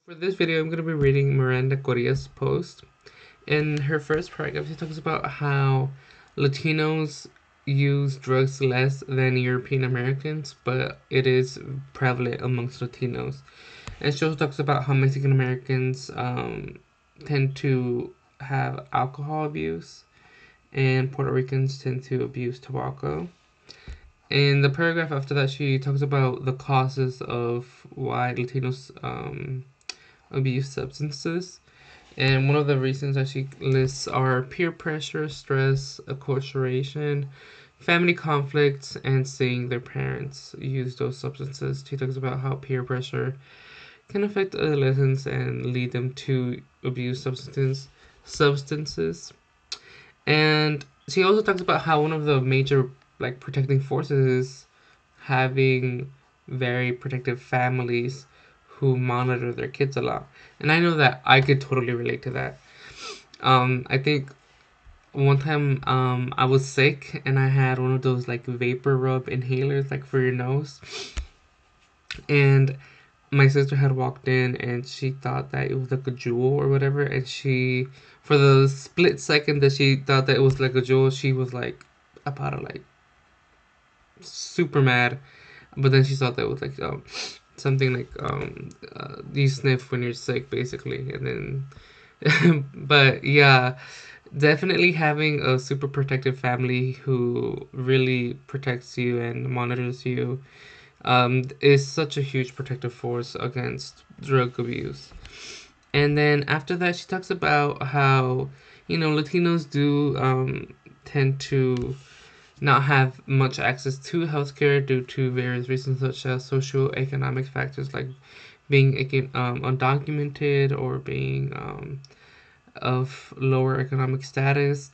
For this video, I'm going to be reading Miranda Correa's post. In her first paragraph, she talks about how Latinos use drugs less than European Americans, but it is prevalent amongst Latinos. And she also talks about how Mexican Americans tend to have alcohol abuse, and Puerto Ricans tend to abuse tobacco. In the paragraph after that, she talks about the causes of why Latinos abuse substances. And one of the reasons that she lists are peer pressure, stress, acculturation, family conflicts, and seeing their parents use those substances. She talks about how peer pressure can affect adolescents and lead them to abuse substances. And she also talks about how one of the major protecting forces is having very protective families who monitor their kids a lot. And I know that I could totally relate to that. I think one time I was sick and I had one of those vapor rub inhalers for your nose. And my sister had walked in and she thought that it was like a Juul or whatever, and she, for the split second that she thought that it was like a Juul, she was about to super mad. But then she thought that it was something you sniff when you're sick, basically. And then but yeah, definitely having a super protective family who really protects you and monitors you is such a huge protective force against drug abuse. And then after that, she talks about how, Latinos do tend to not have much access to healthcare due to various reasons such as socioeconomic factors like being undocumented or being of lower economic status.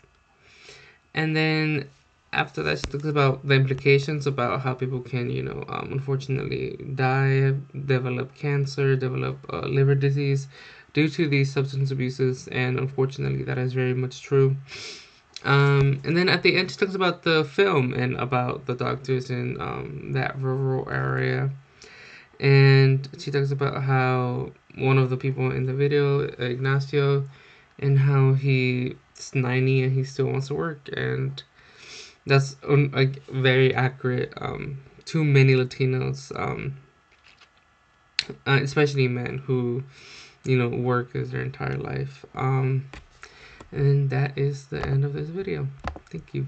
And then after that, she talks about the implications about how people can, unfortunately die, develop cancer, develop liver disease due to these substance abuses, and unfortunately, that is very much true. And then at the end, she talks about the film and about the doctors in that rural area. And she talks about how one of the people in the video, Ignacio, and how he's 90 and he still wants to work. And that's very accurate to many Latinos, especially men who, work as their entire life. And that is the end of this video. Thank you.